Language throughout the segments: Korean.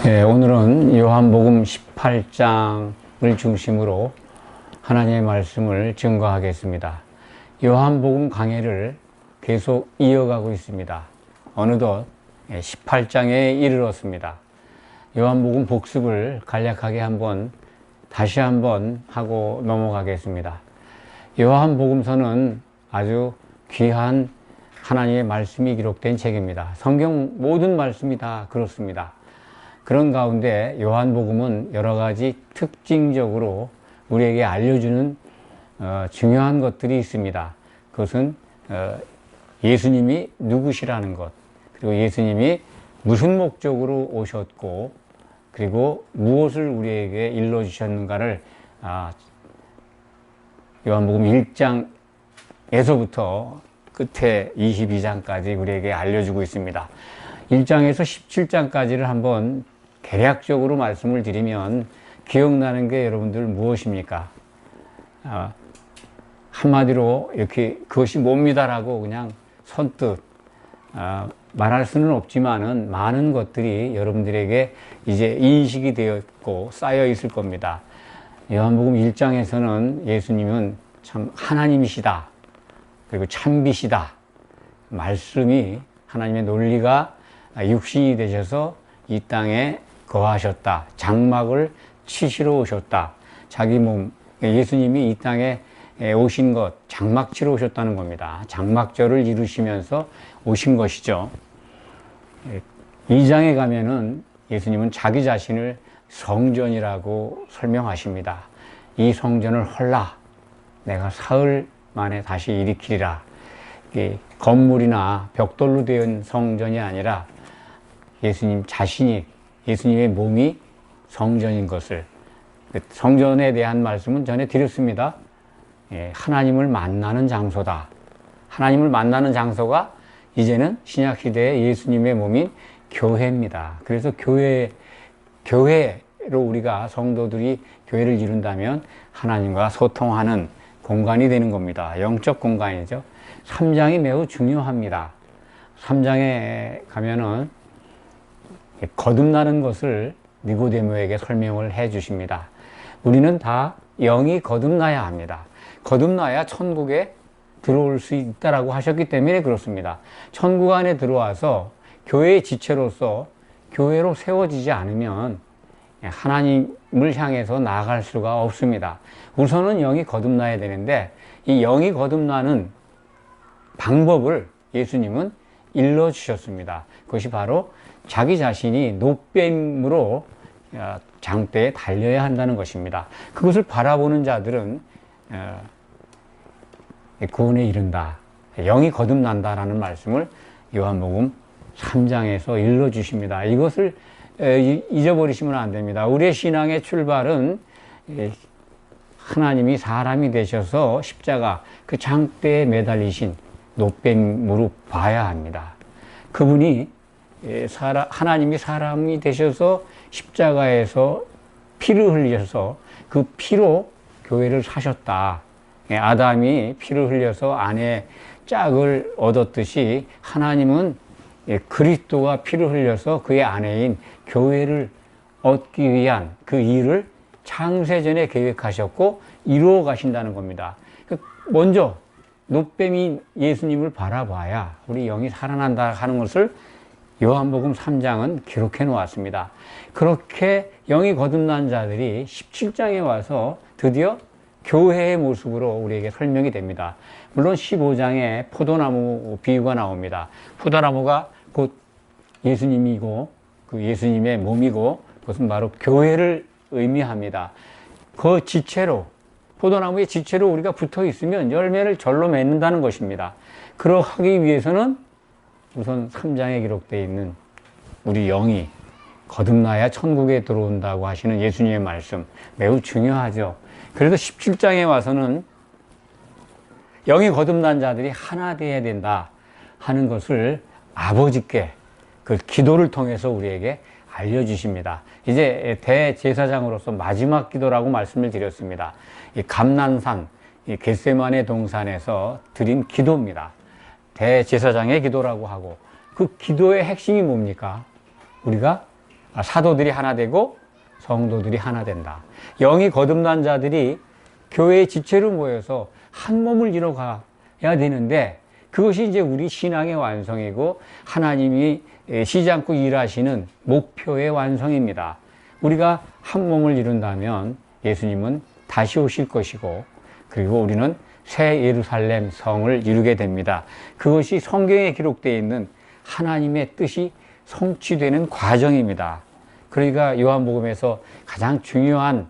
오늘은 요한복음 18장을 중심으로 하나님의 말씀을 증거하겠습니다. 요한복음 강해를 계속 이어가고 있습니다. 어느덧 18장에 이르렀습니다. 요한복음 복습을 간략하게 다시 한번 하고 넘어가겠습니다. 요한복음서는 아주 귀한 하나님의 말씀이 기록된 책입니다. 성경 모든 말씀이 다 그렇습니다. 그런 가운데 요한복음은 여러 가지 특징적으로 우리에게 알려주는 중요한 것들이 있습니다. 그것은 예수님이 누구시라는 것, 그리고 예수님이 무슨 목적으로 오셨고, 그리고 무엇을 우리에게 일러주셨는가를 요한복음 1장에서부터 끝에 22장까지 우리에게 알려주고 있습니다. 1장에서 17장까지를 한번 대략적으로 말씀을 드리면 기억나는 게 여러분들 무엇입니까? 한마디로 이렇게 그것이 뭡니다라고 그냥 선뜻 말할 수는 없지만은 많은 것들이 여러분들에게 이제 인식이 되었고 쌓여 있을 겁니다. 요한복음 1장에서는 예수님은 참 하나님이시다, 그리고 참비시다, 말씀이 하나님의 논리가 육신이 되셔서 이 땅에 거하셨다, 장막을 치시러 오셨다, 자기 몸, 예수님이 이 땅에 오신 것, 장막 치러 오셨다는 겁니다. 장막절을 이루시면서 오신 것이죠. 2장에 가면은 예수님은 자기 자신을 성전이라고 설명하십니다. 이 성전을 헐라 내가 사흘 만에 다시 일으키리라. 건물이나 벽돌로 된 성전이 아니라 예수님 자신이, 예수님의 몸이 성전인 것을, 성전에 대한 말씀은 전에 드렸습니다. 하나님을 만나는 장소다. 하나님을 만나는 장소가 이제는 신약시대의 예수님의 몸인 교회입니다. 그래서 교회로 우리가 성도들이 교회를 이룬다면 하나님과 소통하는 공간이 되는 겁니다. 영적 공간이죠. 3장이 매우 중요합니다. 3장에 가면은 거듭나는 것을 니고데모에게 설명을 해 주십니다. 우리는 다 영이 거듭나야 합니다. 거듭나야 천국에 들어올 수 있다라고 하셨기 때문에 그렇습니다. 천국 안에 들어와서 교회의 지체로서 교회로 세워지지 않으면 하나님을 향해서 나아갈 수가 없습니다. 우선은 영이 거듭나야 되는데 이 영이 거듭나는 방법을 예수님은 일러주셨습니다. 그것이 바로 자기 자신이 노뱀으로 장대에 달려야 한다는 것입니다. 그것을 바라보는 자들은 구원에 이른다, 영이 거듭난다라는 말씀을 요한복음 3장에서 일러주십니다. 이것을 잊어버리시면 안 됩니다. 우리의 신앙의 출발은 하나님이 사람이 되셔서 십자가 그 장대에 매달리신 노뱀으로 봐야 합니다. 그분이 하나님이 사람이 되셔서 십자가에서 피를 흘려서 그 피로 교회를 사셨다. 아담이 피를 흘려서 안에 짝을 얻었듯이 하나님은 그리스도가 피를 흘려서 그의 아내인 교회를 얻기 위한 그 일을 창세전에 계획하셨고 이루어 가신다는 겁니다. 먼저 노뱀이 예수님을 바라봐야 우리 영이 살아난다 하는 것을 요한복음 3장은 기록해 놓았습니다. 그렇게 영이 거듭난 자들이 17장에 와서 드디어 교회의 모습으로 우리에게 설명이 됩니다. 물론 15장에 포도나무 비유가 나옵니다. 포도나무가 곧 예수님이고 그 예수님의 몸이고 그것은 바로 교회를 의미합니다. 그 지체로, 포도나무의 지체로 우리가 붙어 있으면 열매를 절로 맺는다는 것입니다. 그러하기 위해서는 우선 3장에 기록되어 있는 우리 영이 거듭나야 천국에 들어온다고 하시는 예수님의 말씀 매우 중요하죠. 그래서 17장에 와서는 영이 거듭난 자들이 하나 되어야 된다 하는 것을 아버지께 그 기도를 통해서 우리에게 알려주십니다. 이제 대제사장으로서 마지막 기도라고 말씀을 드렸습니다. 이 감난산, 이 겟세마네 동산에서 드린 기도입니다. 대제사장의 기도라고 하고 그 기도의 핵심이 뭡니까? 우리가 사도들이 하나 되고 성도들이 하나 된다. 영이 거듭난 자들이 교회의 지체로 모여서 한 몸을 이뤄가야 되는데, 그것이 이제 우리 신앙의 완성이고 하나님이 쉬지 않고 일하시는 목표의 완성입니다. 우리가 한 몸을 이룬다면 예수님은 다시 오실 것이고, 그리고 우리는 새 예루살렘 성을 이루게 됩니다. 그것이 성경에 기록되어 있는 하나님의 뜻이 성취되는 과정입니다. 그러니까 요한복음에서 가장 중요한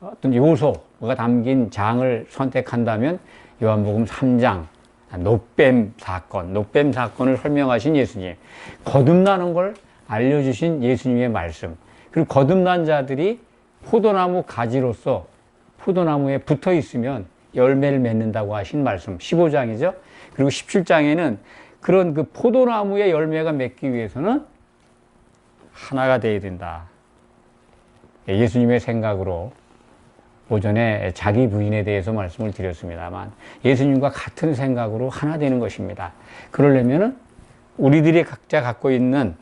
어떤 요소가 담긴 장을 선택한다면 요한복음 3장 노뱀 사건을 설명하신 예수님, 거듭나는 걸 알려주신 예수님의 말씀, 그리고 거듭난 자들이 포도나무 가지로서 포도나무에 붙어 있으면 열매를 맺는다고 하신 말씀 15장이죠. 그리고 17장에는 그런 그 포도나무의 열매가 맺기 위해서는 하나가 되어야 된다. 예수님의 생각으로 오전에 자기 부인에 대해서 말씀을 드렸습니다만, 예수님과 같은 생각으로 하나 되는 것입니다. 그러려면은 우리들이 각자 갖고 있는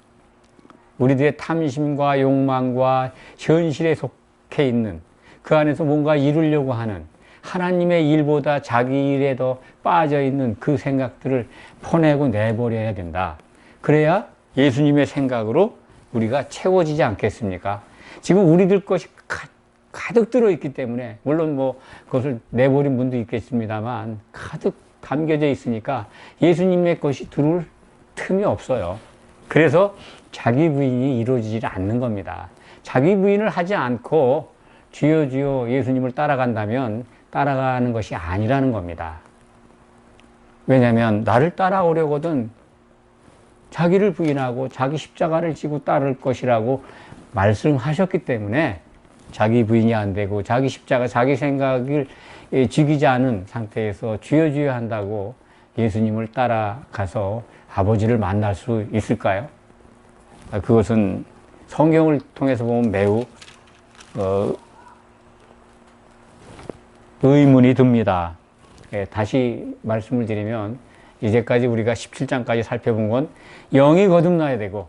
우리들의 탐심과 욕망과 현실에 속해 있는 그 안에서 뭔가 이루려고 하는 하나님의 일보다 자기 일에 더 빠져 있는 그 생각들을 퍼내고 내버려야 된다. 그래야 예수님의 생각으로 우리가 채워지지 않겠습니까? 지금 우리들 것이 가득 들어있기 때문에, 물론 뭐 그것을 내버린 분도 있겠습니다만 가득 담겨져 있으니까 예수님의 것이 들어올 틈이 없어요. 그래서 자기 부인이 이루어지지 않는 겁니다. 자기 부인을 하지 않고 주여 주여 예수님을 따라간다면 따라가는 것이 아니라는 겁니다. 왜냐하면 나를 따라오려거든 자기를 부인하고 자기 십자가를 지고 따를 것이라고 말씀하셨기 때문에, 자기 부인이 안 되고 자기 십자가, 자기 생각을 지키지 않은 상태에서 주여 주여 한다고 예수님을 따라가서 아버지를 만날 수 있을까요? 그것은 성경을 통해서 보면 매우 의문이 듭니다. 다시 말씀을 드리면, 이제까지 우리가 17장까지 살펴본 건 영이 거듭나야 되고,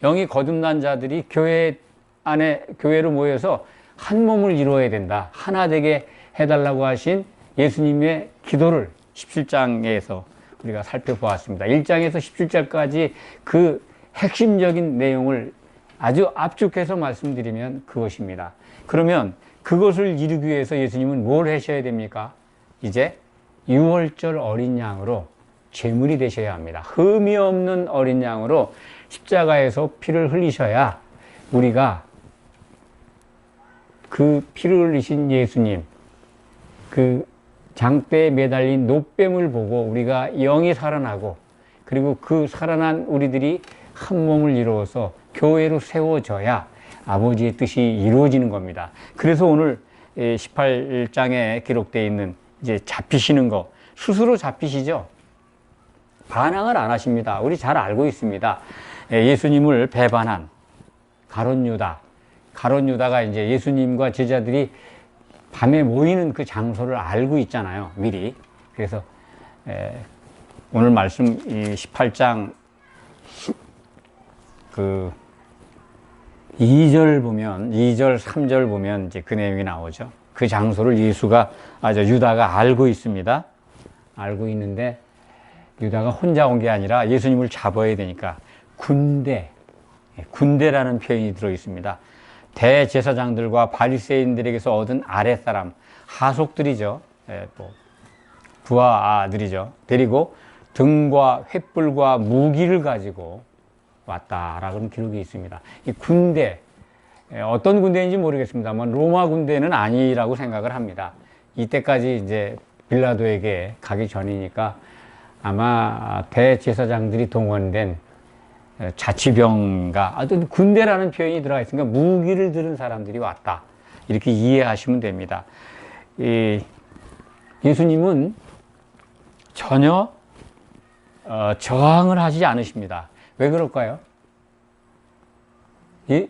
영이 거듭난 자들이 교회 안에, 교회로 모여서 한 몸을 이루어야 된다. 하나 되게 해달라고 하신 예수님의 기도를 17장에서 우리가 살펴보았습니다. 1장에서 17장까지 그 핵심적인 내용을 아주 압축해서 말씀드리면 그것입니다. 그러면 그것을 이루기 위해서 예수님은 뭘 하셔야 됩니까? 이제 유월절 어린 양으로 제물이 되셔야 합니다. 흠이 없는 어린 양으로 십자가에서 피를 흘리셔야 우리가 그 피를 흘리신 예수님, 그 장대에 매달린 노뱀을 보고 우리가 영이 살아나고, 그리고 그 살아난 우리들이 한 몸을 이루어서 교회로 세워져야 아버지의 뜻이 이루어지는 겁니다. 그래서 오늘 18장에 기록되어 있는 이제 잡히시는 거, 스스로 잡히시죠? 반항을 안 하십니다. 우리 잘 알고 있습니다. 예수님을 배반한 가룟 유다가 이제 예수님과 제자들이 밤에 모이는 그 장소를 알고 있잖아요, 미리. 그래서 오늘 말씀 18장 그 2절 보면, 2절, 3절 보면 이제 그 내용이 나오죠. 그 장소를 유다가 알고 있습니다. 알고 있는데, 유다가 혼자 온 게 아니라 예수님을 잡아야 되니까 군대라는 표현이 들어 있습니다. 대제사장들과 바리새인들에게서 얻은 아랫사람, 하속들이죠. 부하 아들이죠. 데리고 등과 횃불과 무기를 가지고 왔다라는 기록이 있습니다. 이 군대, 어떤 군대인지 모르겠습니다만 로마 군대는 아니라고 생각을 합니다. 이때까지 이제 빌라도에게 가기 전이니까 아마 대제사장들이 동원된 자치병가, 어떤 군대라는 표현이 들어가 있으니까 무기를 들은 사람들이 왔다, 이렇게 이해하시면 됩니다. 예수님은 전혀 저항을 하지 않으십니다. 왜 그럴까요?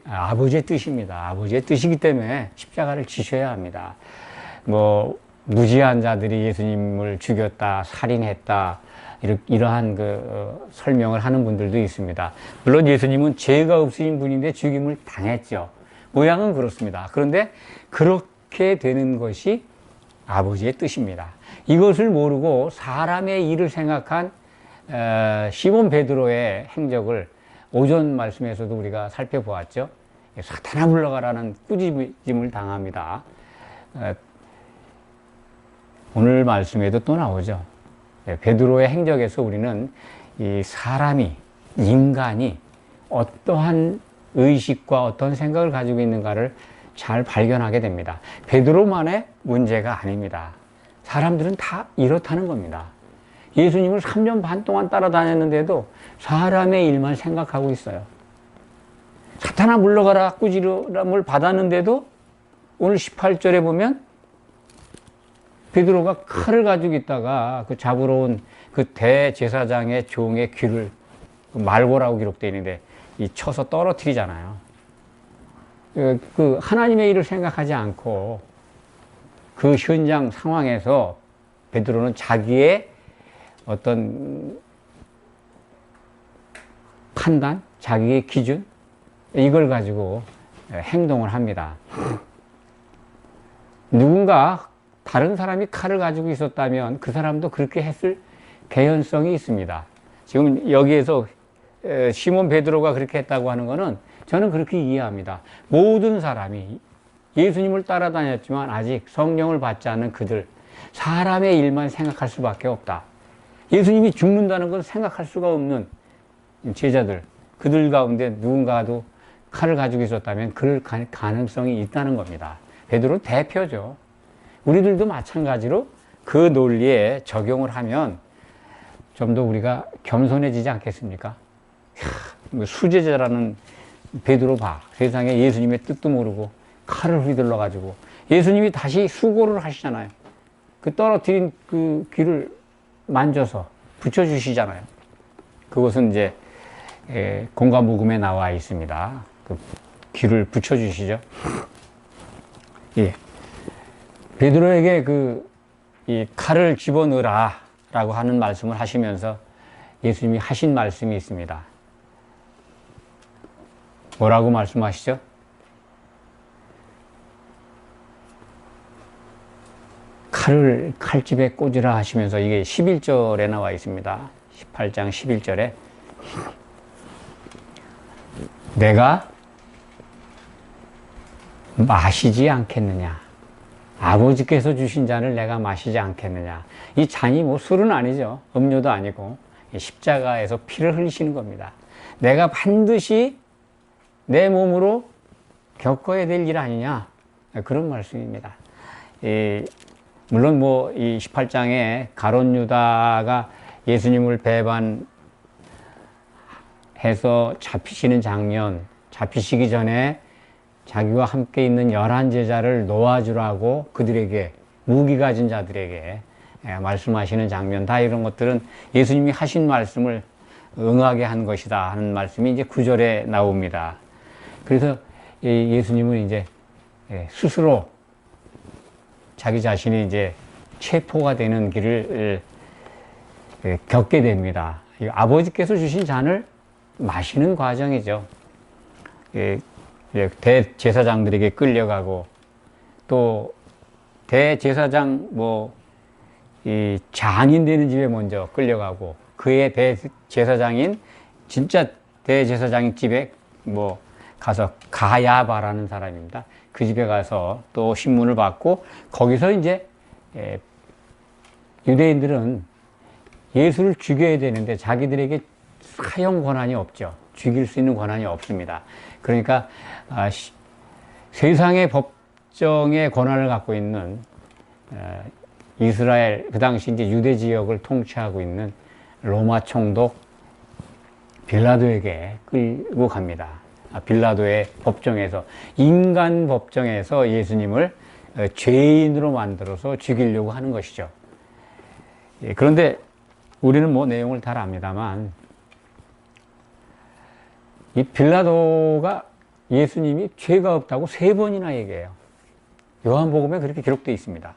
아버지의 뜻입니다. 아버지의 뜻이기 때문에 십자가를 지셔야 합니다. 무지한 자들이 예수님을 죽였다, 살인했다, 이러한 설명을 하는 분들도 있습니다. 물론 예수님은 죄가 없으신 분인데 죽임을 당했죠. 모양은 그렇습니다. 그런데 그렇게 되는 것이 아버지의 뜻입니다. 이것을 모르고 사람의 일을 생각한 시몬 베드로의 행적을 오전 말씀에서도 우리가 살펴보았죠. 사탄아 물러가라는 꾸짖음을 당합니다. 오늘 말씀에도 또 나오죠. 베드로의 행적에서 우리는 이 사람이, 인간이 어떠한 의식과 어떤 생각을 가지고 있는가를 잘 발견하게 됩니다. 베드로만의 문제가 아닙니다. 사람들은 다 이렇다는 겁니다. 예수님을 3년 반 동안 따라다녔는데도 사람의 일만 생각하고 있어요. 사탄아 물러가라 꾸지람을 받았는데도 오늘 18절에 보면 베드로가 칼을 가지고 있다가 그 잡으러 온 그 대제사장의 종의 귀를 말고라고 기록되어 있는데 이 쳐서 떨어뜨리잖아요. 그 하나님의 일을 생각하지 않고 그 현장 상황에서 베드로는 자기의 어떤 판단, 자기의 기준, 이걸 가지고 행동을 합니다. 누군가 다른 사람이 칼을 가지고 있었다면 그 사람도 그렇게 했을 개연성이 있습니다. 지금 여기에서 시몬 베드로가 그렇게 했다고 하는 것은 저는 그렇게 이해합니다. 모든 사람이 예수님을 따라다녔지만 아직 성령을 받지 않는 그들, 사람의 일만 생각할 수밖에 없다. 예수님이 죽는다는 걸 생각할 수가 없는 제자들, 그들 가운데 누군가도 칼을 가지고 있었다면 그럴 가능성이 있다는 겁니다. 베드로는 대표죠. 우리들도 마찬가지로 그 논리에 적용을 하면 좀 더 우리가 겸손해지지 않겠습니까? 수제자라는 베드로 봐. 세상에 예수님의 뜻도 모르고 칼을 휘둘러 가지고 예수님이 다시 수고를 하시잖아요. 그 떨어뜨린 그 귀를 만져서 붙여주시잖아요. 그것은 이제 공과복음에 나와 있습니다. 그 귀를 붙여주시죠. 예. 베드로에게 이 칼을 집어넣으라 라고 하는 말씀을 하시면서 예수님이 하신 말씀이 있습니다. 뭐라고 말씀하시죠? 칼을 칼집에 꽂으라 하시면서 이게 11절에 나와 있습니다. 18장 11절에 내가 마시지 않겠느냐. 아버지께서 주신 잔을 내가 마시지 않겠느냐. 이 잔이 뭐 술은 아니죠. 음료도 아니고 십자가에서 피를 흘리시는 겁니다. 내가 반드시 내 몸으로 겪어야 될 일 아니냐. 그런 말씀입니다. 물론 뭐 이 18장에 가룟 유다가 예수님을 배반해서 잡히시는 장면, 잡히시기 전에 자기와 함께 있는 11제자를 놓아주라고 그들에게, 무기 가진 자들에게 말씀하시는 장면, 다 이런 것들은 예수님이 하신 말씀을 응하게 한 것이다 하는 말씀이 이제 9절에 나옵니다. 그래서 예수님은 이제 스스로 자기 자신이 이제 체포가 되는 길을 겪게 됩니다. 아버지께서 주신 잔을 마시는 과정이죠. 대제사장들에게 끌려가고 또 대제사장 이 장인 되는 집에 먼저 끌려가고 그의 대제사장인 진짜 대제사장인 집에 가서 가야바라는 사람입니다. 그 집에 가서 또 신문을 받고 거기서 이제 유대인들은 예수를 죽여야 되는데 자기들에게 사형 권한이 없죠. 죽일 수 있는 권한이 없습니다. 그러니까 세상의 법정의 권한을 갖고 있는 이스라엘, 그 당시 이제 유대 지역을 통치하고 있는 로마 총독 빌라도에게 끌고 갑니다. 빌라도의 법정에서, 인간 법정에서 예수님을 죄인으로 만들어서 죽이려고 하는 것이죠. 그런데 우리는 내용을 잘 압니다만 이 빌라도가 예수님이 죄가 없다고 3번이나 얘기해요. 요한복음에 그렇게 기록되어 있습니다.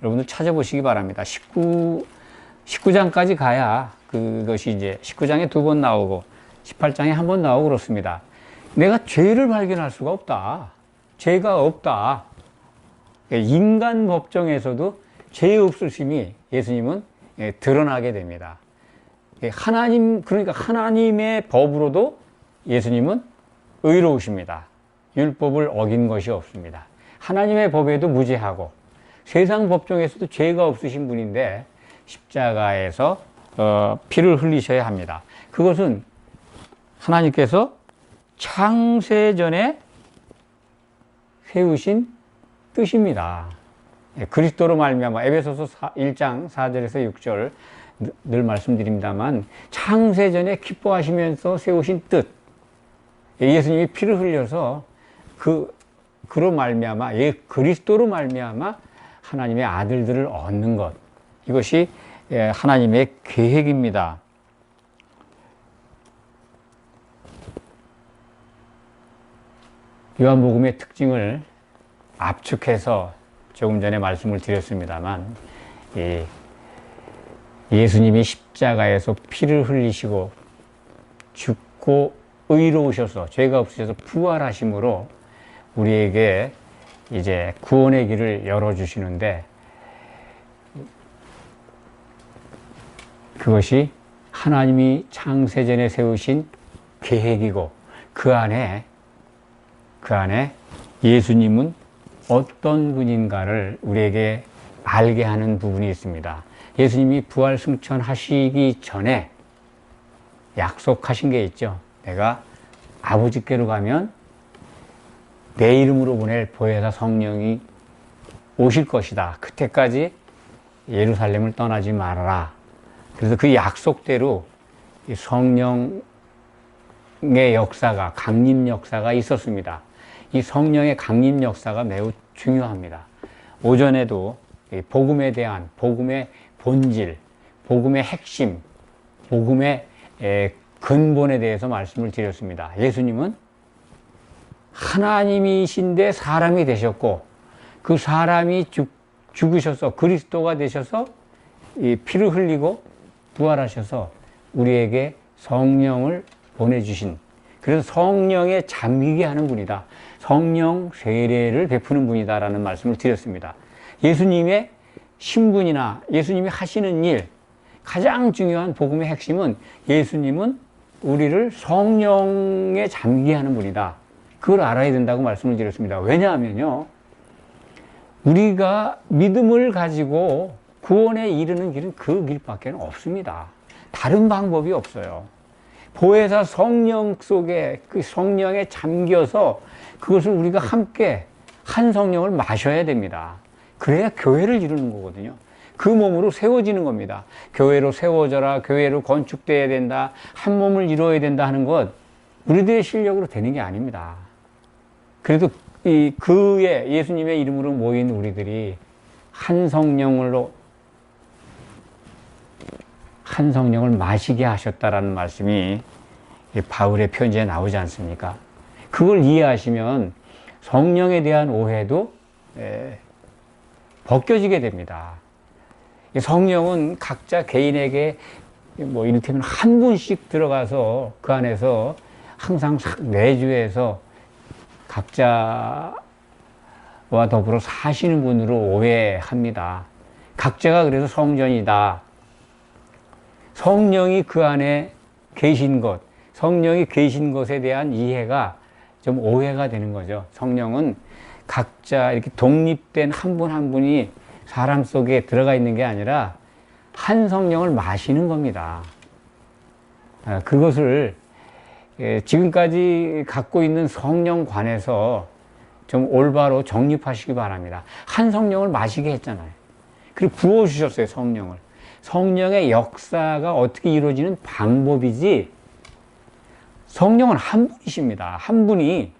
여러분들 찾아보시기 바랍니다. 19장까지 가야 그것이 이제 19장에 2번 나오고 18장에 1번 나오고 그렇습니다. 내가 죄를 발견할 수가 없다. 죄가 없다. 인간 법정에서도 죄 없으심이 예수님은 드러나게 됩니다. 그러니까 하나님의 법으로도 예수님은 의로우십니다. 율법을 어긴 것이 없습니다. 하나님의 법에도 무죄하고 세상 법정에서도 죄가 없으신 분인데 십자가에서 피를 흘리셔야 합니다. 그것은 하나님께서 창세전에 세우신 뜻입니다. 그리스도로 말미암아 에베소서 1장 4절에서 6절 늘 말씀드립니다만 창세전에 기뻐하시면서 세우신 뜻, 예수님이 피를 흘려서 그로 말미암아 그리스도로 말미암아 하나님의 아들들을 얻는 것, 이것이 하나님의 계획입니다. 요한복음의 특징을 압축해서 조금 전에 말씀을 드렸습니다만, 예수님이 십자가에서 피를 흘리시고 죽고 의로우셔서 죄가 없으셔서 부활하심으로 우리에게 이제 구원의 길을 열어주시는데, 그것이 하나님이 창세전에 세우신 계획이고 그 안에 예수님은 어떤 분인가를 우리에게 알게 하는 부분이 있습니다. 예수님이 부활 승천하시기 전에 약속하신 게 있죠. 내가 아버지께로 가면 내 이름으로 보낼 보혜사 성령이 오실 것이다. 그때까지 예루살렘을 떠나지 말아라. 그래서 그 약속대로 성령의 역사가, 강림 역사가 있었습니다. 이 성령의 강림 역사가 매우 중요합니다. 오전에도 복음에 대한, 복음의 본질, 복음의 핵심, 복음의 근본에 대해서 말씀을 드렸습니다. 예수님은 하나님이신데 사람이 되셨고, 그 사람이 죽으셔서 그리스도가 되셔서 이 피를 흘리고 부활하셔서 우리에게 성령을 보내주신, 그래서 성령에 잠기게 하는 분이다. 성령 세례를 베푸는 분이다라는 말씀을 드렸습니다. 예수님의 신분이나 예수님이 하시는 일, 가장 중요한 복음의 핵심은 예수님은 우리를 성령에 잠기게 하는 분이다. 그걸 알아야 된다고 말씀을 드렸습니다. 왜냐하면요, 우리가 믿음을 가지고 구원에 이르는 길은 그 길밖에 없습니다. 다른 방법이 없어요. 보혜사 성령 속에, 그 성령에 잠겨서 그것을 우리가 함께 한 성령을 마셔야 됩니다. 그래야 교회를 이루는 거거든요. 그 몸으로 세워지는 겁니다. 교회로 세워져라, 교회로 건축되어야 된다, 한 몸을 이루어야 된다 하는 것, 우리들의 실력으로 되는 게 아닙니다. 그래도 그의 예수님의 이름으로 모인 우리들이 한 성령을 마시게 하셨다라는 말씀이 바울의 편지에 나오지 않습니까? 그걸 이해하시면 성령에 대한 오해도 벗겨지게 됩니다. 성령은 각자 개인에게 뭐 이를테면 한 분씩 들어가서 그 안에서 항상 내주에서 각자와 더불어 사시는 분으로 오해합니다. 각자가 그래서 성전이다. 성령이 그 안에 계신 것, 성령이 계신 것에 대한 이해가 좀 오해가 되는 거죠. 성령은 각자 이렇게 독립된 한 분 한 분이 사람 속에 들어가 있는 게 아니라 한 성령을 마시는 겁니다. 그것을 지금까지 갖고 있는 성령관에서 좀 올바로 정립하시기 바랍니다. 한 성령을 마시게 했잖아요. 그리고 부어주셨어요, 성령을. 성령의 역사가 어떻게 이루어지는 방법이지, 성령은 한 분이십니다. 한 분이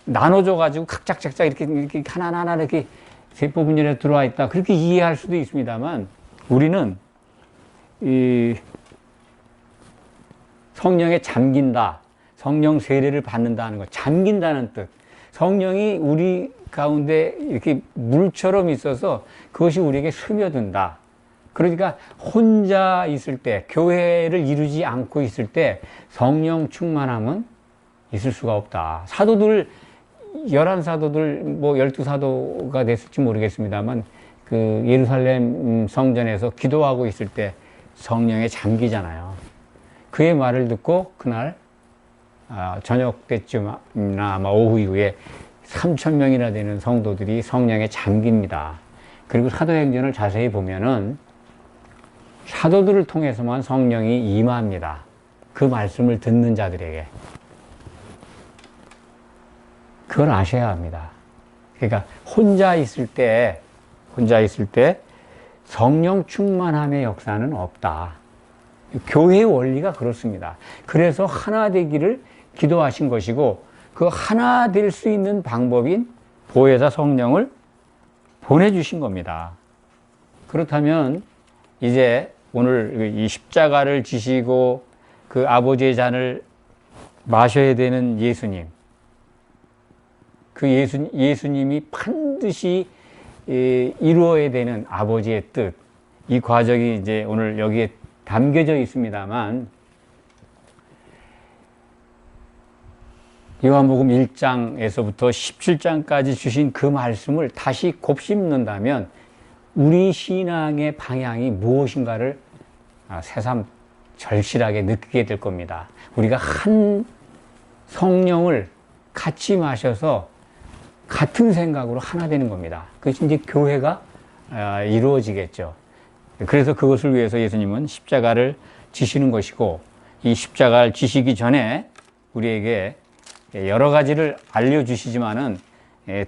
나눠져가지고 각각 이렇게 하나하나 이렇게 세포 분열에 들어와 있다. 그렇게 이해할 수도 있습니다만, 우리는 이 성령에 잠긴다, 성령 세례를 받는다 하는 것, 잠긴다는 뜻. 성령이 우리 가운데 이렇게 물처럼 있어서 그것이 우리에게 스며든다. 그러니까 혼자 있을 때, 교회를 이루지 않고 있을 때 성령 충만함은 있을 수가 없다. 사도들, 11사도들, 뭐 12사도가 됐을지 모르겠습니다만 그 예루살렘 성전에서 기도하고 있을 때 성령에 잠기잖아요. 그의 말을 듣고 그날 저녁 때쯤이나 아마 오후 이후에 3,000명이나 되는 성도들이 성령에 잠깁니다. 그리고 사도행전을 자세히 보면은 사도들을 통해서만 성령이 임합니다. 그 말씀을 듣는 자들에게. 그걸 아셔야 합니다. 그러니까 혼자 있을 때 성령 충만함의 역사는 없다. 교회의 원리가 그렇습니다. 그래서 하나 되기를 기도하신 것이고, 그 하나 될 수 있는 방법인 보혜사 성령을 보내주신 겁니다. 그렇다면 이제 오늘 이 십자가를 지시고 그 아버지의 잔을 마셔야 되는 예수님, 그 예수님이 반드시 이루어야 되는 아버지의 뜻, 이 과정이 이제 오늘 여기에 담겨져 있습니다만, 요한복음 1장에서부터 17장까지 주신 그 말씀을 다시 곱씹는다면 우리 신앙의 방향이 무엇인가를 새삼 절실하게 느끼게 될 겁니다. 우리가 한 성령을 같이 마셔서 같은 생각으로 하나 되는 겁니다. 그것이 이제 교회가 이루어지겠죠. 그래서 그것을 위해서 예수님은 십자가를 지시는 것이고, 이 십자가를 지시기 전에 우리에게 여러 가지를 알려주시지만은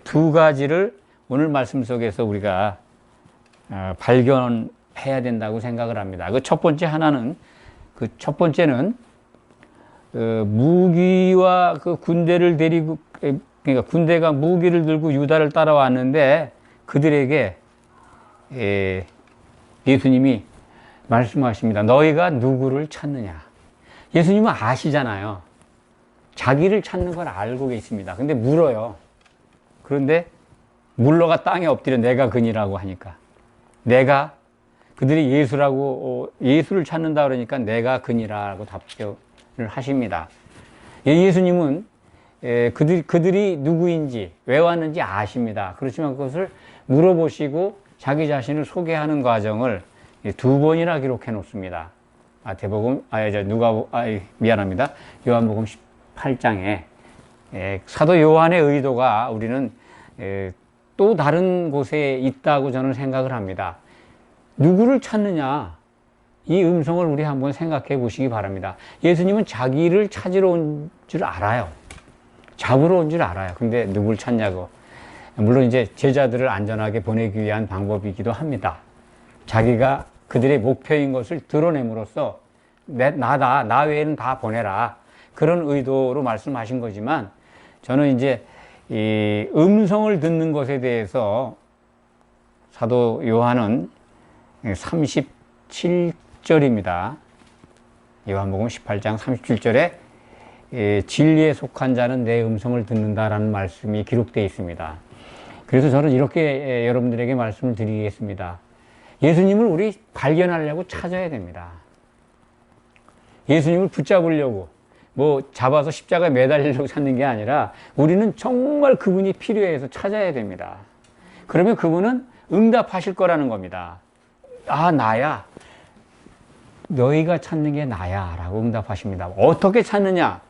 두 가지를 오늘 말씀 속에서 우리가 발견해야 된다고 생각을 합니다. 그 첫 번째는 무기와 그 군대를 데리고, 그러니까 군대가 무기를 들고 유다를 따라왔는데 그들에게 예수님이 말씀하십니다. 너희가 누구를 찾느냐? 예수님은 아시잖아요. 자기를 찾는 걸 알고 계십니다. 근데 물어요. 그런데 물러가 땅에 엎드려 내가 그니라고 하니까, 그들이 예수를 찾는다 그러니까 내가 그니라고 답변을 하십니다. 예수님은 그들이 누구인지 왜 왔는지 아십니다. 그렇지만 그것을 물어보시고 자기 자신을 소개하는 과정을 두 번이나 기록해 놓습니다. 요한복음 18장에 사도 요한의 의도가 우리는 또 다른 곳에 있다고 저는 생각을 합니다. 누구를 찾느냐, 이 음성을 우리 한번 생각해 보시기 바랍니다. 예수님은 자기를 찾으러 온 줄 알아요. 잡으러 온 줄 알아요. 근데 누굴 찾냐고. 물론 이제 제자들을 안전하게 보내기 위한 방법이기도 합니다. 자기가 그들의 목표인 것을 드러냄으로써 나 외에는 다 보내라, 그런 의도로 말씀하신 거지만, 저는 이제 이 음성을 듣는 것에 대해서 사도 요한은 37절입니다. 요한복음 18장 37절에 진리에 속한 자는 내 음성을 듣는다라는 말씀이 기록되어 있습니다. 그래서 저는 이렇게 여러분들에게 말씀을 드리겠습니다. 예수님을 우리 발견하려고 찾아야 됩니다. 예수님을 붙잡으려고, 잡아서 십자가에 매달리려고 찾는 게 아니라 우리는 정말 그분이 필요해서 찾아야 됩니다. 그러면 그분은 응답하실 거라는 겁니다. 나야. 너희가 찾는 게 나야 라고 응답하십니다. 어떻게 찾느냐?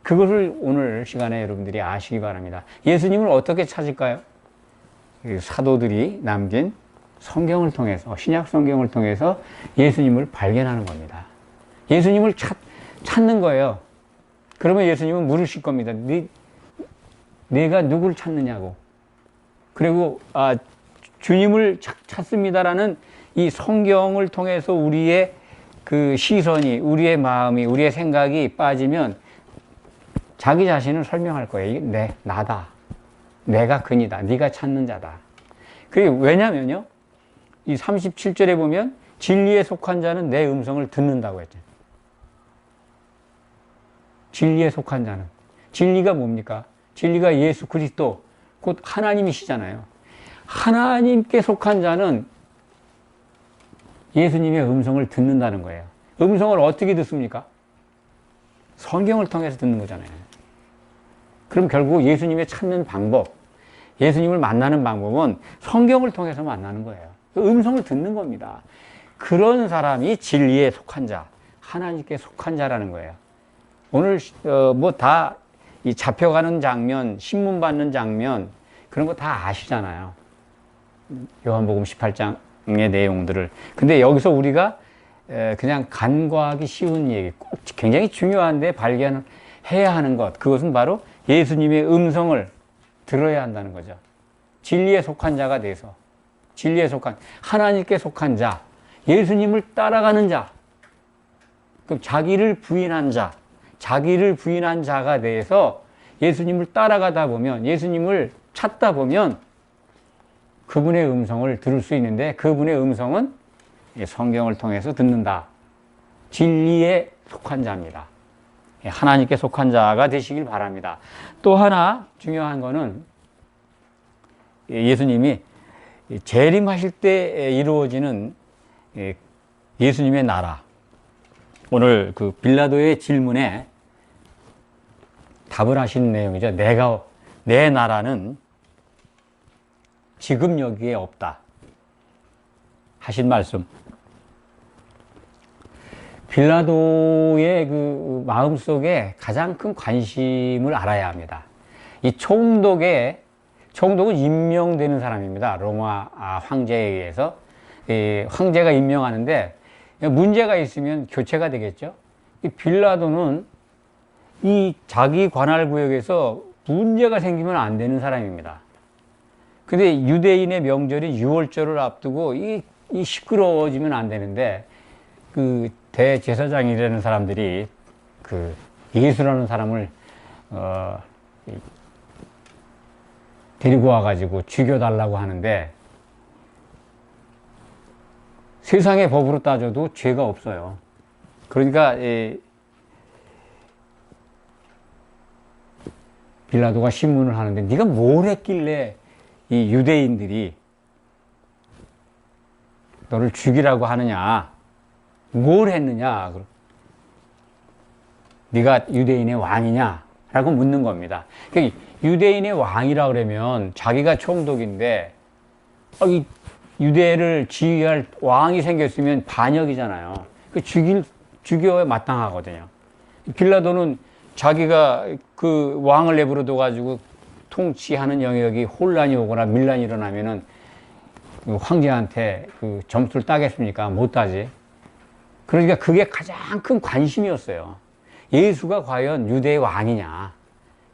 그것을 오늘 시간에 여러분들이 아시기 바랍니다. 예수님을 어떻게 찾을까요? 사도들이 남긴 성경을 통해서, 신약 성경을 통해서 예수님을 발견하는 겁니다. 예수님을 찾는 거예요. 그러면 예수님은 물으실 겁니다. 네가 누굴 찾느냐고. 그리고 주님을 찾습니다라는 이 성경을 통해서 우리의 그 시선이, 우리의 마음이, 우리의 생각이 빠지면 자기 자신을 설명할 거예요. 이게 나다. 내가 그니다. 네가 찾는 자다. 그게 왜냐면요, 이 37절에 보면 진리에 속한 자는 내 음성을 듣는다고 했죠. 진리에 속한 자는. 진리가 뭡니까? 진리가 예수 그리스도, 곧 하나님이시잖아요. 하나님께 속한 자는 예수님의 음성을 듣는다는 거예요. 음성을 어떻게 듣습니까? 성경을 통해서 듣는 거잖아요. 그럼 결국 예수님의 찾는 방법, 예수님을 만나는 방법은 성경을 통해서 만나는 거예요. 음성을 듣는 겁니다. 그런 사람이 진리에 속한 자, 하나님께 속한 자라는 거예요. 오늘 뭐 다 이 잡혀가는 장면, 신문 받는 장면, 그런 거 다 아시잖아요. 요한복음 18장의 내용들을. 근데 여기서 우리가 그냥 간과하기 쉬운 얘기, 꼭 굉장히 중요한데 발견해야 하는 것, 그것은 바로 예수님의 음성을 들어야 한다는 거죠. 진리에 속한 자가 돼서, 진리에 속한, 하나님께 속한 자, 예수님을 따라가는 자, 그럼 자기를 부인한 자, 자기를 부인한 자가 돼서 예수님을 따라가다 보면, 예수님을 찾다 보면 그분의 음성을 들을 수 있는데, 그분의 음성은 성경을 통해서 듣는다. 진리에 속한 자입니다. 하나님께 속한 자가 되시길 바랍니다. 또 하나 중요한 거는 예수님이 재림하실 때 이루어지는 예수님의 나라. 오늘 그 빌라도의 질문에 답을 하신 내용이죠. 내 나라는 지금 여기에 없다. 하신 말씀. 빌라도의 그 마음 속에 가장 큰 관심을 알아야 합니다. 이 총독은 임명되는 사람입니다. 로마 황제에 의해서. 황제가 임명하는데 문제가 있으면 교체가 되겠죠. 이 빌라도는 이 자기 관할 구역에서 문제가 생기면 안 되는 사람입니다. 근데 유대인의 명절인 유월절을 앞두고 이 시끄러워지면 안 되는데, 그 대제사장이라는 사람들이 그 예수라는 사람을 데리고 와가지고 죽여달라고 하는데, 세상의 법으로 따져도 죄가 없어요. 그러니까 빌라도가 신문을 하는데, 네가 뭘 했길래 이 유대인들이 너를 죽이라고 하느냐, 뭘 했느냐, 네가 유대인의 왕이냐 라고 묻는 겁니다. 그러니까 유대인의 왕이라 그러면 자기가 총독인데 이 유대를 지휘할 왕이 생겼으면 반역이잖아요. 죽여야 마땅하거든요. 빌라도는 자기가 그 왕을 내버려 둬가지고 통치하는 영역이 혼란이 오거나 밀란이 일어나면은 황제한테 그 점수를 따겠습니까? 못 따지. 그러니까 그게 가장 큰 관심이었어요. 예수가 과연 유대의 왕이냐.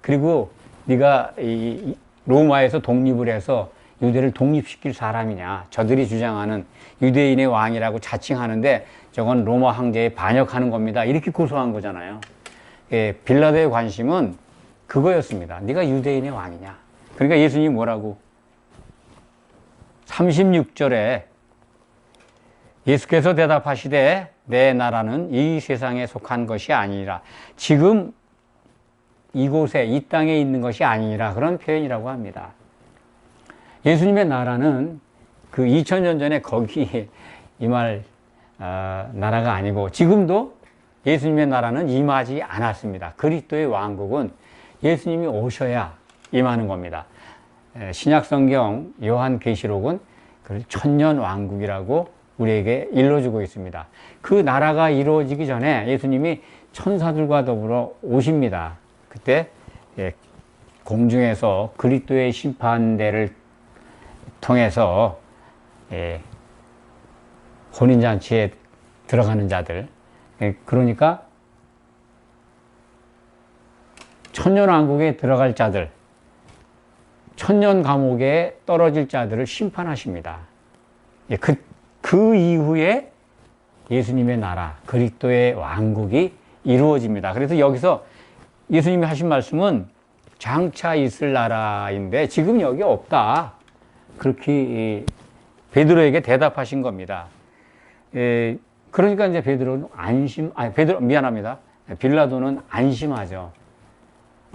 그리고 네가 이 로마에서 독립을 해서 유대를 독립시킬 사람이냐. 저들이 주장하는 유대인의 왕이라고 자칭하는데 저건 로마 황제에 반역하는 겁니다. 이렇게 고소한 거잖아요. 빌라도의 관심은 그거였습니다. 네가 유대인의 왕이냐. 그러니까 예수님이 뭐라고? 36절에 예수께서 대답하시되 내 나라는 이 세상에 속한 것이 아니라 지금 이곳에 이 땅에 있는 것이 아니라 그런 표현이라고 합니다. 예수님의 나라는 그 2000년 전에 거기 임할 나라가 아니고 지금도 예수님의 나라는 임하지 않았습니다. 그리스도의 왕국은 예수님이 오셔야 임하는 겁니다. 신약성경 요한계시록은 천년 왕국이라고 우리에게 일러주고 있습니다. 그 나라가 이루어지기 전에 예수님이 천사들과 더불어 오십니다. 그때 공중에서 그리스도의 심판대를 통해서 혼인잔치에 들어가는 자들, 그러니까 천년왕국에 들어갈 자들, 천년 감옥에 떨어질 자들을 심판하십니다. 그 이후에 예수님의 나라, 그리스도의 왕국이 이루어집니다. 그래서 여기서 예수님이 하신 말씀은 장차 있을 나라인데 지금 여기 없다. 그렇게 베드로에게 대답하신 겁니다. 그러니까 이제 베드로는 미안합니다. 빌라도는 안심하죠.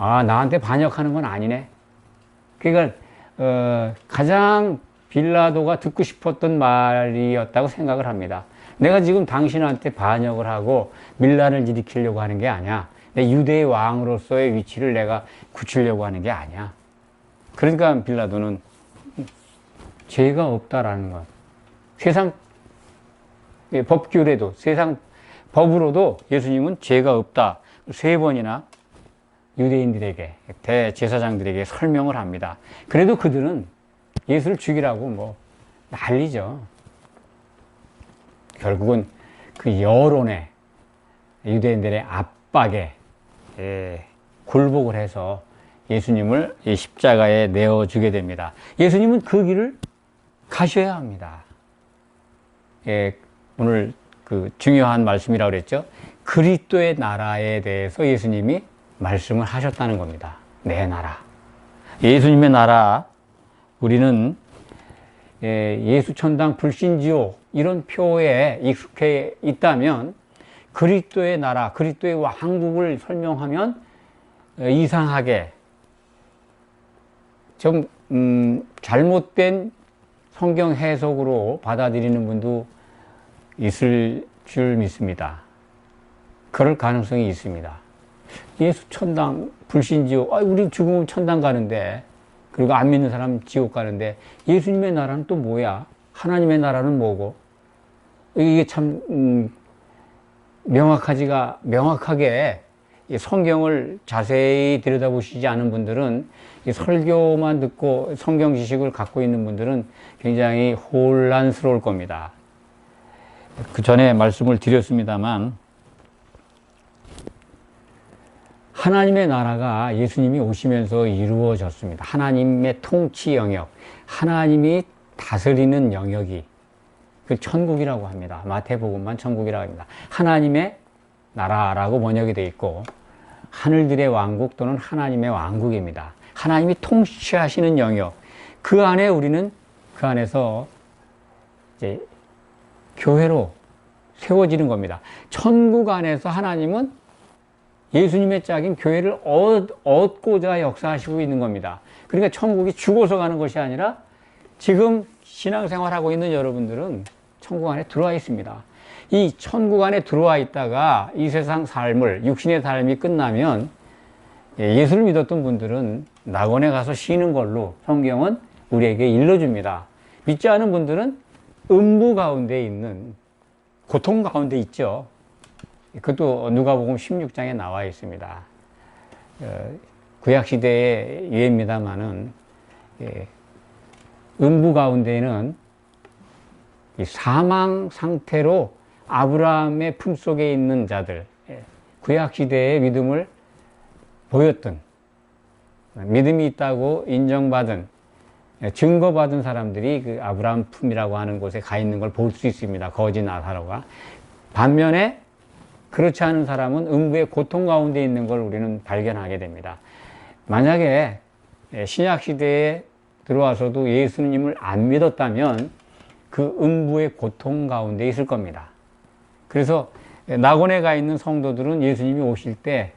아, 나한테 반역하는 건 아니네. 그러니까 가장 빌라도가 듣고 싶었던 말이었다고 생각을 합니다. 내가 지금 당신한테 반역을 하고 밀란을 일으키려고 하는 게 아니야. 내 유대의 왕으로서의 위치를 내가 굳히려고 하는 게 아니야. 그러니까 빌라도는 죄가 없다라는 것. 세상 법규래도, 세상 법으로도 예수님은 죄가 없다. 3번이나 유대인들에게, 대제사장들에게 설명을 합니다. 그래도 그들은 예수를 죽이라고 뭐 난리죠. 결국은 그 여론에, 유대인들의 압박에 굴복을 해서 예수님을 이 십자가에 내어주게 됩니다. 예수님은 그 길을 가셔야 합니다. 오늘 그 중요한 말씀이라고 그랬죠. 그리스도의 나라에 대해서 예수님이 말씀을 하셨다는 겁니다. 내 나라. 예수님의 나라, 우리는 예수 천당 불신지옥 이런 표에 익숙해 있다면 그리스도의 나라, 그리스도의 왕국을 설명하면 이상하게 좀 잘못된 성경 해석으로 받아들이는 분도 있을 줄 믿습니다. 그럴 가능성이 있습니다. 예수 천당 불신지옥, 우리 죽으면 천당 가는데, 그리고 안 믿는 사람 지옥 가는데 예수님의 나라는 또 뭐야? 하나님의 나라는 뭐고? 이게 참 명확하게 성경을 자세히 들여다보시지 않은 분들은, 설교만 듣고 성경 지식을 갖고 있는 분들은 굉장히 혼란스러울 겁니다. 그 전에 말씀을 드렸습니다만, 하나님의 나라가 예수님이 오시면서 이루어졌습니다. 하나님의 통치 영역, 하나님이 다스리는 영역이 그 천국이라고 합니다. 마태복음만 천국이라고 합니다. 하나님의 나라라고 번역이 되어 있고, 하늘들의 왕국 또는 하나님의 왕국입니다. 하나님이 통치하시는 영역, 그 안에 우리는 그 안에서 이제 교회로 세워지는 겁니다. 천국 안에서 하나님은 예수님의 짝인 교회를 얻고자 역사하시고 있는 겁니다. 그러니까 천국이 죽어서 가는 것이 아니라 지금 신앙생활하고 있는 여러분들은 천국 안에 들어와 있습니다. 이 천국 안에 들어와 있다가 이 세상 삶을, 육신의 삶이 끝나면 예수를 믿었던 분들은 낙원에 가서 쉬는 걸로 성경은 우리에게 일러줍니다. 믿지 않은 분들은 음부 가운데 있는, 고통 가운데 있죠. 그것도 누가복음 16장에 나와 있습니다. 구약시대의 예입니다마는, 음부 가운데에는 이 사망 상태로 아브라함의 품속에 있는 자들, 구약시대의 믿음을 보였던, 믿음이 있다고 인정받은, 증거받은 사람들이 그 아브라함 품이라고 하는 곳에 가 있는 걸 볼 수 있습니다. 거지 나사로가. 반면에 그렇지 않은 사람은 음부의 고통 가운데 있는 걸 우리는 발견하게 됩니다. 만약에 신약시대에 들어와서도 예수님을 안 믿었다면 그 음부의 고통 가운데 있을 겁니다. 그래서 낙원에 가 있는 성도들은 예수님이 오실 때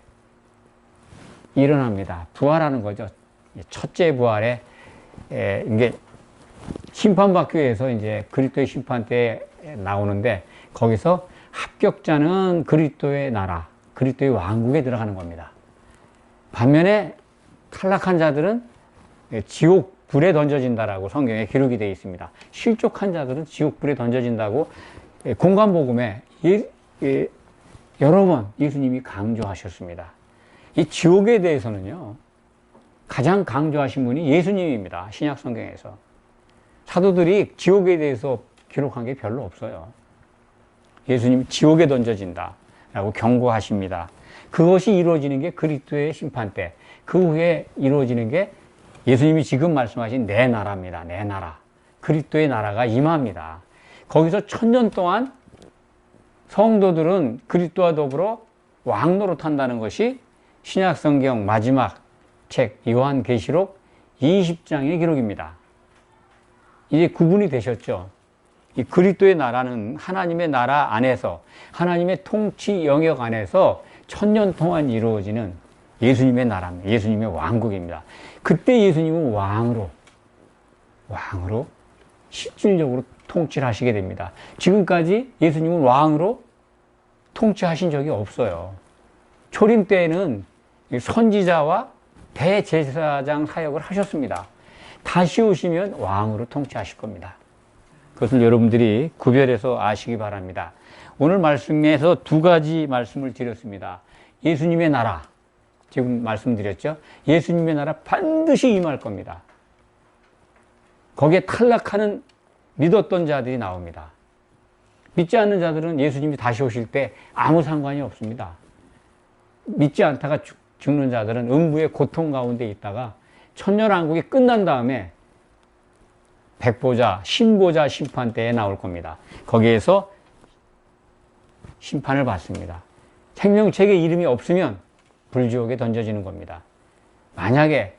일어납니다. 부활하는 거죠. 첫째 부활에, 이게 심판받기 위해서 이제 그리스도의 심판 때 나오는데, 거기서 합격자는 그리스도의 나라, 그리스도의 왕국에 들어가는 겁니다. 반면에 탈락한 자들은 지옥 불에 던져진다라고 성경에 기록이 되어 있습니다. 실족한 자들은 지옥 불에 던져진다고 공관복음에 여러 번 예수님이 강조하셨습니다. 이 지옥에 대해서는요, 가장 강조하신 분이 예수님입니다. 신약 성경에서. 사도들이 지옥에 대해서 기록한 게 별로 없어요. 예수님이 지옥에 던져진다 라고 경고하십니다. 그것이 이루어지는 게 그리스도의 심판 때, 그 후에 이루어지는 게 예수님이 지금 말씀하신 내 나라입니다. 내 나라. 그리스도의 나라가 임합니다. 거기서 1000년 동안 성도들은 그리스도와 더불어 왕노릇한다는 것이 신약 성경 마지막 책 요한계시록 20장의 기록입니다. 이제 구분이 되셨죠? 이 그리스도의 나라는 하나님의 나라 안에서, 하나님의 통치 영역 안에서 1000년 동안 이루어지는 예수님의 나라입니다. 예수님의 왕국입니다. 그때 예수님은 왕으로 실질적으로 통치를 하시게 됩니다. 지금까지 예수님은 왕으로 통치하신 적이 없어요. 초림 때에는 선지자와 대제사장 사역을 하셨습니다. 다시 오시면 왕으로 통치하실 겁니다. 그것을 여러분들이 구별해서 아시기 바랍니다. 오늘 말씀에서 두 가지 말씀을 드렸습니다. 예수님의 나라, 지금 말씀드렸죠? 예수님의 나라 반드시 임할 겁니다. 거기에 탈락하는 믿었던 자들이 나옵니다. 믿지 않는 자들은 예수님이 다시 오실 때 아무 상관이 없습니다. 믿지 않다가 죽는 자들은 음부의 고통 가운데 있다가 천년왕국이 끝난 다음에 백보자, 신보자 심판 때에 나올 겁니다. 거기에서 심판을 받습니다. 생명책에 이름이 없으면 불지옥에 던져지는 겁니다. 만약에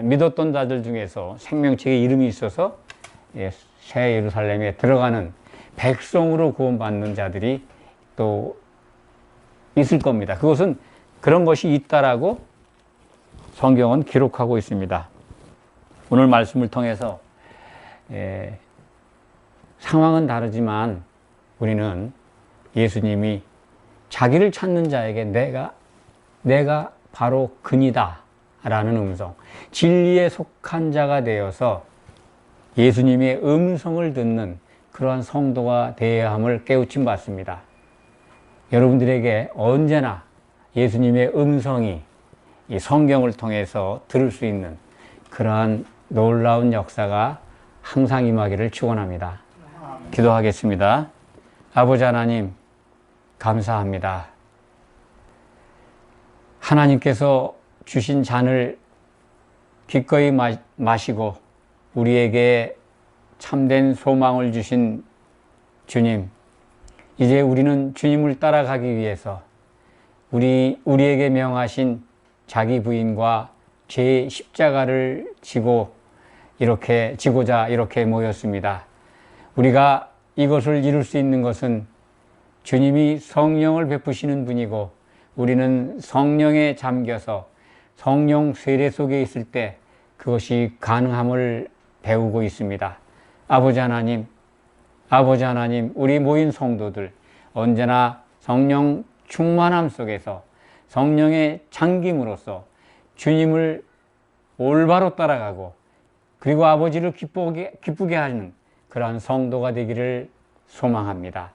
믿었던 자들 중에서 생명책에 이름이 있어서 새 예루살렘에 들어가는 백성으로 구원받는 자들이 또 있을 겁니다. 그것은 그런 것이 있다라고 성경은 기록하고 있습니다. 오늘 말씀을 통해서 상황은 다르지만 우리는 예수님이 자기를 찾는 자에게 내가 바로 그니다 라는 음성, 진리에 속한 자가 되어서 예수님의 음성을 듣는 그러한 성도가 되어야 함을 깨우침 받습니다. 여러분들에게 언제나 예수님의 음성이 이 성경을 통해서 들을 수 있는 그러한 놀라운 역사가 항상 임하기를 축원합니다. 기도하겠습니다. 아버지 하나님, 감사합니다. 하나님께서 주신 잔을 기꺼이 마시고 우리에게 참된 소망을 주신 주님, 이제 우리는 주님을 따라가기 위해서 우리에게 명하신 자기 부인과 제 십자가를 지고자 이렇게 모였습니다. 우리가 이것을 이룰 수 있는 것은 주님이 성령을 베푸시는 분이고 우리는 성령에 잠겨서 성령 세례 속에 있을 때 그것이 가능함을 배우고 있습니다. 아버지 하나님, 우리 모인 성도들 언제나 성령 충만함 속에서 성령의 잠김으로써 주님을 올바로 따라가고 그리고 아버지를 기쁘게 하는 그러한 성도가 되기를 소망합니다.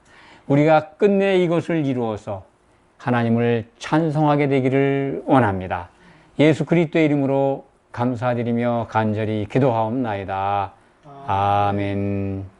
우리가 끝내 이것을 이루어서 하나님을 찬송하게 되기를 원합니다. 예수 그리스도의 이름으로 감사드리며 간절히 기도하옵나이다. 아멘.